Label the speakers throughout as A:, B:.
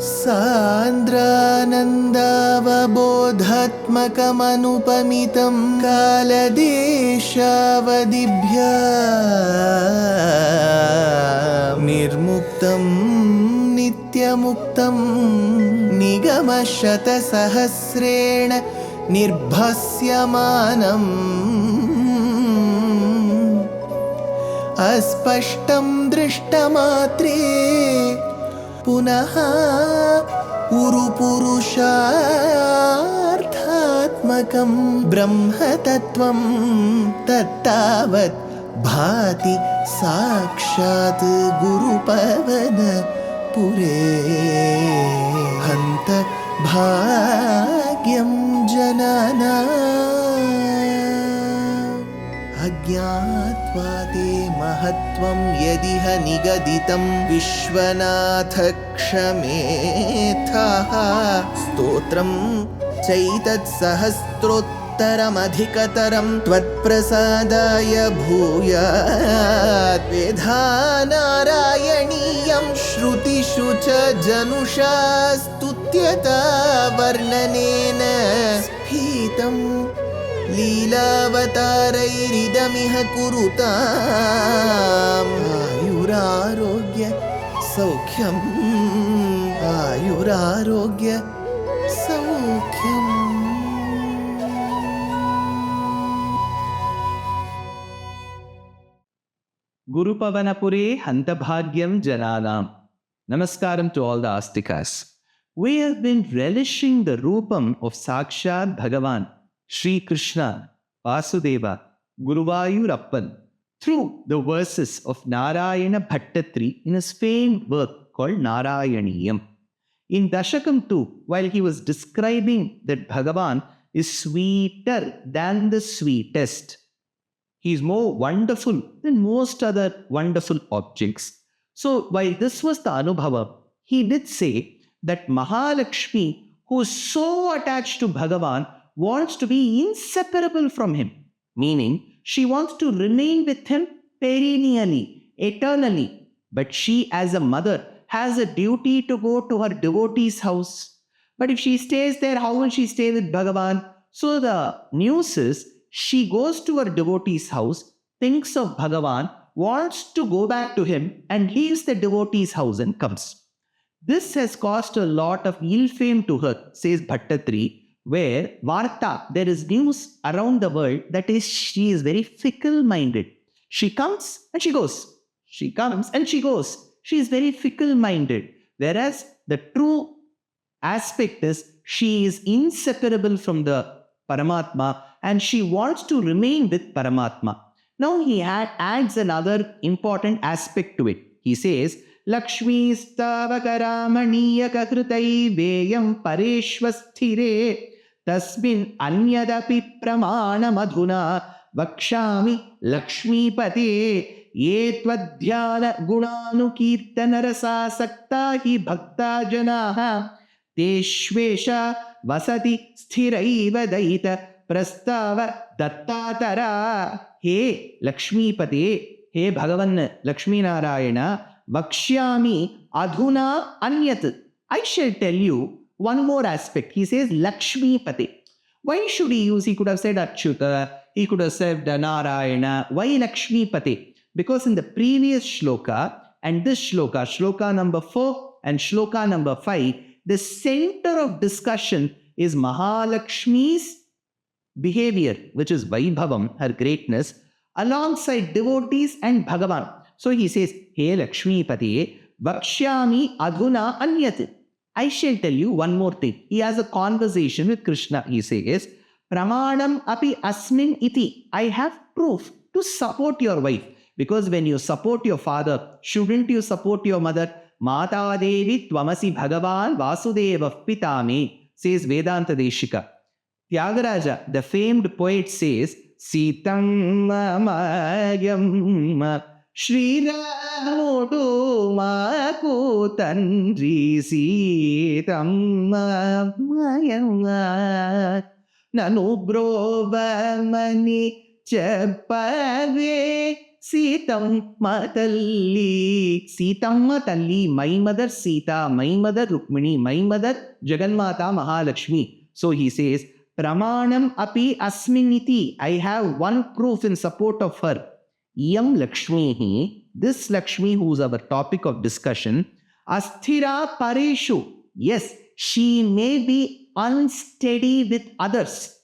A: सान्द्रानन्दावबोधात्मकमनुपमितं कालदेशावदिभ्या निर्मुक्तं नित्यमुक्तं निगमशतसहस्रेण निर्भास्यमानम् अस्पष्टं दृष्टमात्रे पुनः उरुपुरुषार्थात्मकं ब्रह्मतत्त्वं तत्तावत् भाति साक्षात् गुरुपवनपुरे हन्त भाग्यं जनानाम् अज्ञात्वा ते महत्त्वं यदिह निगदितं विश्वनाथ क्षमेथः स्तोत्रं चैतत्सहस्रोत्तरमधिकतरं त्वत्प्रसादाय भूयात् वेधा नारायणीयं श्रुतिषु च जनुषा स्तुत्यता वर्णनेन स्फीतम् लीलावतारैरिदमिह कुरुताम् आयुरारोग्य सौख्यम् आयुरारोग्य सौख्यम्.
B: Gurupavanapure Hantabhagyam Jananam. Namaskaram to all the Astikas. We have been relishing the Rupam of Sakshat Bhagavan, Shri Krishna, Vasudeva, Guruvayurappan through the verses of Narayana Bhaṭṭatiri in his famed work called Nārāyaneeyam. In Daśhakaṃ too, while he was describing that Bhagavan is sweeter than the sweetest, he is more wonderful than most other wonderful objects. So while this was the Anubhava, he did say that Mahalakshmi, who is so attached to Bhagavan, wants to be inseparable from him, meaning she wants to remain with him perennially, eternally. But she as a mother has a duty to go to her devotee's house. But if she stays there, how will she stay with Bhagavan? So the news is, she goes to her devotee's house, thinks of Bhagavan, wants to go back to him and leaves the devotee's house and comes. This has caused a lot of ill fame to her, says Bhaṭṭatiri, where Varta, there is news around the world that is she is very fickle-minded. She comes and she goes. She comes and she goes. She is very fickle-minded. Whereas the true aspect is she is inseparable from the paramatma and she wants to remain with paramatma. Now he adds another important aspect to it. He says, Lakshmi stavakaramaniya kakrutai veyam pareshvasthire tasmin anyadapi pramana madhuna vakshami Lakshmi pate ye tvadhyana gunanu kirtana rasa sakta hi bhakta janaha teshvesha vasati sthiraiva daita prastava dattatara. He Lakshmi pate, he Bhagavan Lakshmi Narayana, Vakshyami adhuna anyat. I shall tell you one more aspect. He says Lakshmi pate. Why should he use? He could have said Achyuta, he could have said Narayana. Why Lakshmi pate? Because in the previous shloka and this shloka, shloka number 4 and shloka number 5, the center of discussion is Mahalakshmi's behavior, which is Vaibhavam, her greatness, alongside devotees and Bhagavan. So he says, Hey Lakshmi Pati, Vakshyami adhuna anyat. I shall tell you one more thing. He has a conversation with Krishna. He says, Pramanam api asmin iti. I have proof to support your wife. Because when you support your father, shouldn't you support your mother? Mata Devi Tvamasi Bhagavan Vasudeva Pitame, says Vedanta Deshika. Tyagaraja, the famed poet, says, Sitam Mayam Śrīramudu Maku Tandri Sitam Mayam Nanu Brobamani Chapave Sitam Matalli. Sitamma Talli, my mother Sita, my mother Rukmini, my mother Jagannmata Mahalakshmi. So he says, Pramanam api asminiti. I have one proof in support of her. Iyam Lakshmi, this Lakshmi who is our topic of discussion, asthira pareshu. Yes, she may be unsteady with others.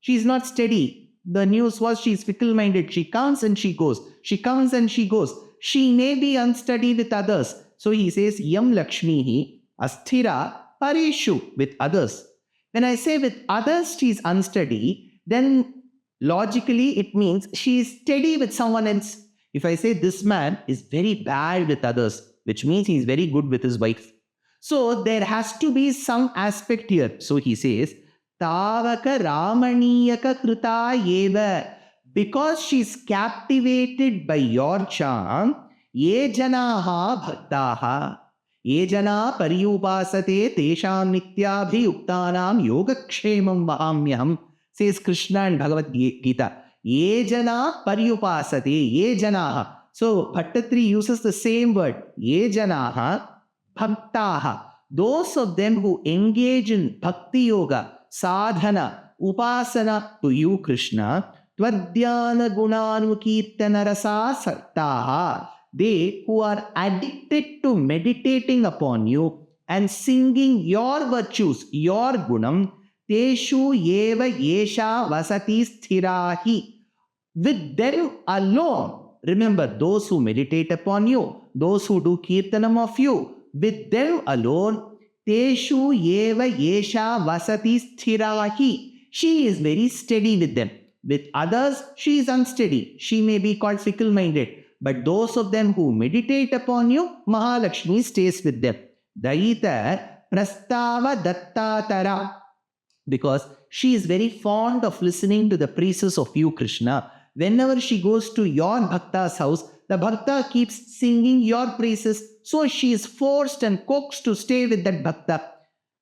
B: She is not steady. The news was she is fickle-minded. She comes and she goes. She comes and she goes. She may be unsteady with others. So he says, Yam Lakshmi asthira pareshu, with others. When I say with others she is unsteady, then logically it means she is steady with someone else. If I say this man is very bad with others, which means he is very good with his wife. So there has to be some aspect here. So he says, Tavaka Ramaniyaka Kruta Yeva. Because she is captivated by your charm, Ye Janaha Bhattaha. Ye Jana Pariyupasate Tesham Nityabhiyuktanam Yogakshemam Vahamyam, says Krishna in Bhagavad Gita. Ye Jana Pariyupasate, Ye Janaha. So Bhaṭṭatiri uses the same word. Ye Janaha Bhaktaha. Those of them who engage in Bhakti Yoga, Sadhana, Upasana to you, Krishna, Tvadhyana Gunanukirtana Rasa Sartaha. They who are addicted to meditating upon you and singing your virtues, your gunam, teshu yeva yesha vasati sthirahi. With them alone, remember those who meditate upon you, those who do kirtanam of you, with them alone, teshu yeva yesha vasati sthirahi. She is very steady with them. With others, she is unsteady. She may be called fickle-minded. But those of them who meditate upon you, Mahalakshmi stays with them. Daita prastava dattatara. Because she is very fond of listening to the praises of you, Krishna. Whenever she goes to your Bhakta's house, the Bhakta keeps singing your praises. So she is forced and coaxed to stay with that Bhakta.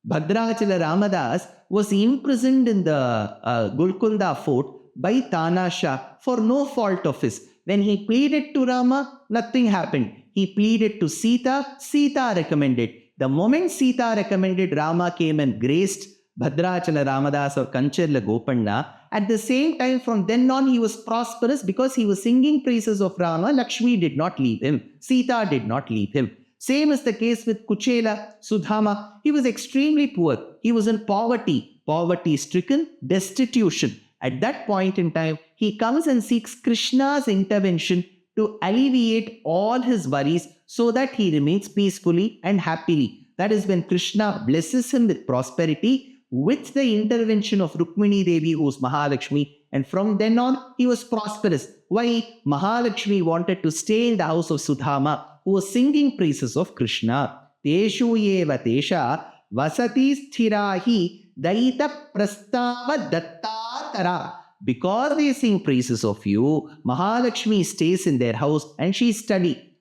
B: Bhadrachala Ramadas was imprisoned in the Golconda fort by Tanasha for no fault of his. When he pleaded to Rama, nothing happened. He pleaded to Sita, Sita recommended. The moment Sita recommended, Rama came and graced Bhadrachala Ramadas or Kancherla Gopanna. At the same time, from then on, he was prosperous because he was singing praises of Rama. Lakshmi did not leave him. Sita did not leave him. Same is the case with Kuchela, Sudhama. He was extremely poor. He was in poverty, poverty-stricken, destitution. At that point in time, he comes and seeks Krishna's intervention to alleviate all his worries so that he remains peacefully and happily. That is when Krishna blesses him with prosperity with the intervention of Rukmini Devi, who is Mahalakshmi. And from then on, he was prosperous. Why? Mahalakshmi wanted to stay in the house of Sudhama, who was singing praises of Krishna. Teshu yeva tesha vasati sthirahi daita prastava dattatara. Because they sing praises of you, Mahalakshmi stays in their house and she is steady.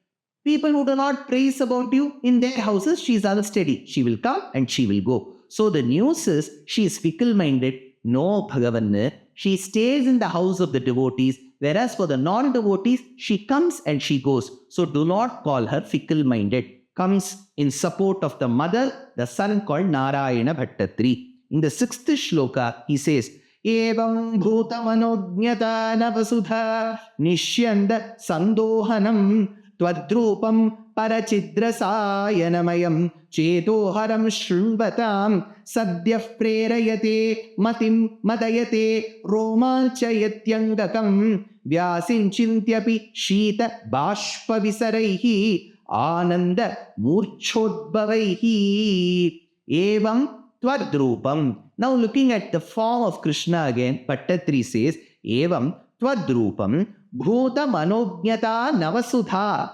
B: People who do not praise about you in their houses, she is unsteady. She will come and she will go. So the news is she is fickle-minded. No, Bhagavan, she stays in the house of the devotees. Whereas for the non-devotees, she comes and she goes. So do not call her fickle-minded. Comes in support of the mother, the son called Narayana Bhaṭṭatiri. In the 6th Shloka, he says, Evam bhutamanojñata navasudha nishyanda sandohanam tvadrupam parachidrasayanamaya chetoharam shruvatam sadyah prerayate matim madayate romanchayatyangakam vyasinchintyapi shita bashpavisaraihi ananda murchodbhavaihi evam tvadrupam. Now looking at the form of Krishna again, Bhaṭṭatiri says, Evam tvadrupam bhuta manojñata navasudha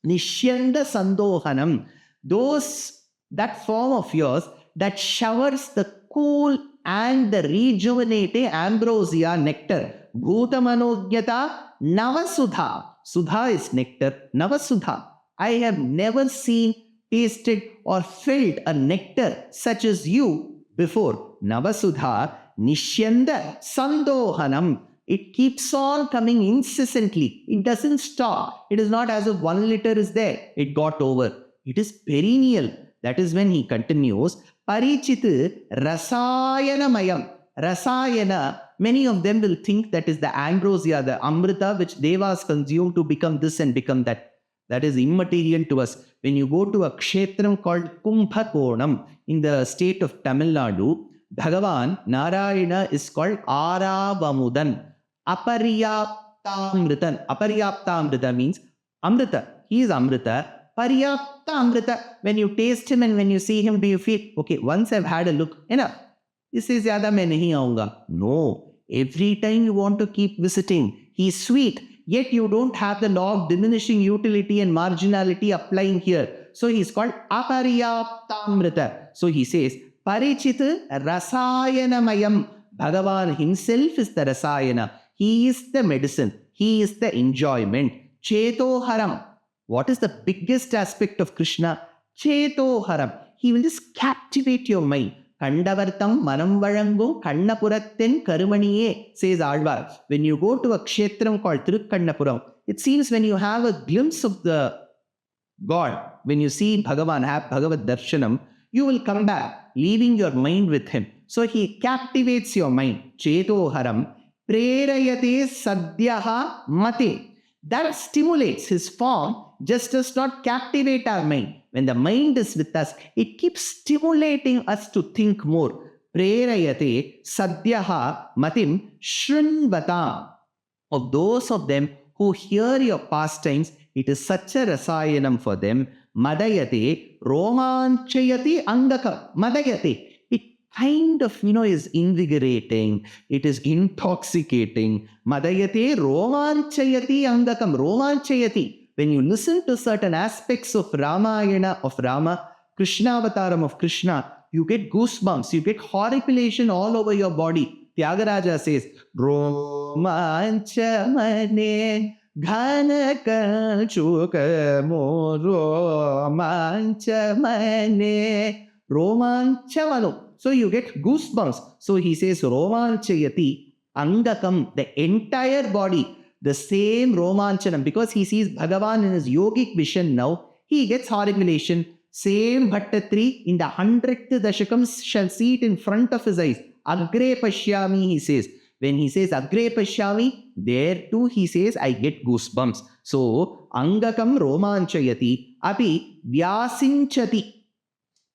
B: nishyanda sandohanam. That form of yours that showers the cool and the rejuvenating ambrosia nectar. Bhuta manojñata navasudha. Sudha is nectar, navasudha. I have never seen, tasted or felt a nectar such as you before. Navasudha nishyanda sandohanam. It keeps on coming incessantly. It doesn't stop. It is not as if 1 liter is there. It got over. It is perennial. That is when he continues. Parichit rasayanamayam. Rasayana, many of them will think that is the ambrosia, the amrita which devas consume to become this and become that. That is immaterial to us. When you go to a kshetram called Kumbhakonam in the state of Tamil Nadu, Bhagavan, Nārāyaṇa is called Aravamudan, Aparyaptamritan. Aparyaptamrita means Amrita. He is Amrita. Paryapta Amrita. When you taste him and when you see him, do you feel, okay, once I've had a look, enough. Isse zyada main nahi aunga. No. Every time you want to keep visiting. He is sweet. Yet you don't have the law of diminishing utility and marginality applying here. So he is called Aparyaptamrita. So he says, Parichit Rasayanamayam. Bhagavan himself is the Rasayana. He is the medicine. He is the enjoyment. Chetoharam. What is the biggest aspect of Krishna? Chetoharam. He will just captivate your mind. Kandavartam manam vazhangum kannapuratten karumaniye, says Alvar. When you go to a kshetram called Tirukkannapuram, it seems when you have a glimpse of the God, when you see Bhagavan, have Bhagavad Darshanam, you will come back, leaving your mind with him. So he captivates your mind. Chetoharam prerayate sadhyaha mate. That stimulates his form, just does not captivate our mind. When the mind is with us, it keeps stimulating us to think more. Prerayate sadhyaha matim shrinvatam. Of those of them who hear your pastimes, it is such a rasayanam for them. Madayate romanchayati angakam. Madayate. It kind of, is invigorating. It is intoxicating. Madayate romanchayati angakam. Romanchayati. When you listen to certain aspects of Ramayana, of Rama, Krishna avataram of Krishna, you get goosebumps, you get horripilation all over your body. Tyagaraja says, Romanchamane ghanaka chukamo romanchamane romanchamano. So you get goosebumps. So he says, Romanchayati angakam, the entire body. The same romanchanam, because he sees Bhagavan in his yogic vision now, he gets horripilation. Same Bhaṭṭatiri in the 100th Daśhakaṃ shall see it in front of his eyes. Agre pashyami, he says. When he says Agre pashyami, there too he says, I get goosebumps. So, angakam romanchayati, api vyasinchati.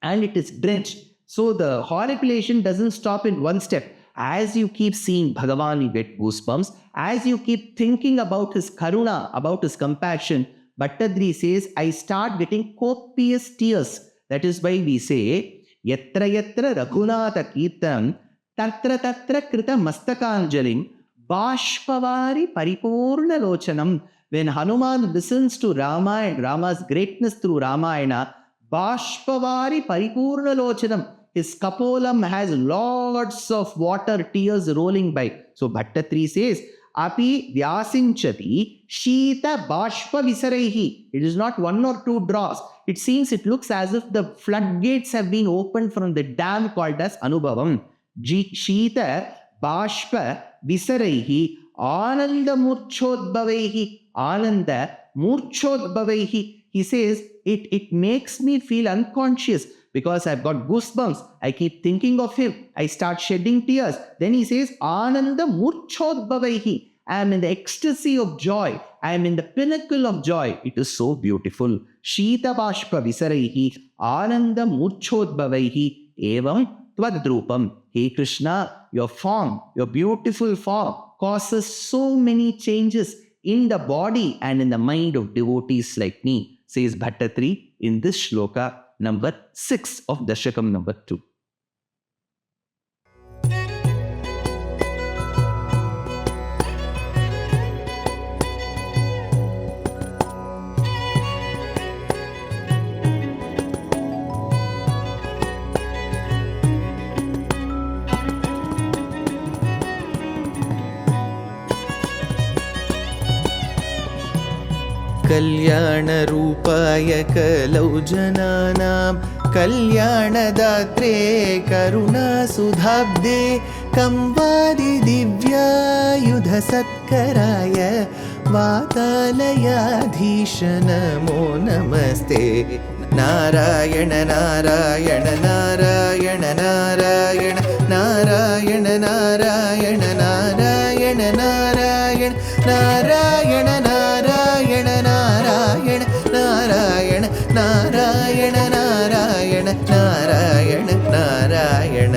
B: And it is drenched. So the horripilation doesn't stop in one step. As you keep seeing Bhagavan, you get goosebumps. As you keep thinking about his karuna, about his compassion, Bhaṭṭatiri says, I start getting copious tears. That is why we say, Yatra yatra raghunatha kirtan, tatra tatra krita mastakanjalim, bashpavari paripurna lochanam. When Hanuman listens to Rama and Rama's greatness through Ramayana, bashpavari paripurna lochanam. His kapolam has lots of water, tears rolling by. So Bhaṭṭatiri says, Api vyasinchati shita bashpa visaraihi. It is not 1 or 2 drops. It seems, it looks as if the floodgates have been opened from the dam called as Anubhavam. Shita bashpa visaraihi ananda murchodbhavaihi. Ananda murchodbhavaihi. He says, it makes me feel unconscious. Because I've got goosebumps, I keep thinking of him, I start shedding tears. Then he says, Ananda murchodbhavaihi. I am in the ecstasy of joy. I am in the pinnacle of joy. It is so beautiful. Shita bashpa visaraihi, Ananda murchodbhavaihi, evam twadrupam. Hey Krishna, your form, your beautiful form causes so many changes in the body and in the mind of devotees like me, says Bhaṭṭatiri in this shloka number 6 of Daśhakaṃ number 2.
A: कल्याणरूपाय कलौ जनानां कल्याणदात्रे करुणासुधाब्दे कंवादिदिव्यायुधसत्कराय वातालयाधीश नमो नमस्ते। नारायण नारायण नारायण नारायण नारायण नारायण नारायण नारायण नारायण नारायण नारायण नारायण नारायण नारायण नारायण नारायण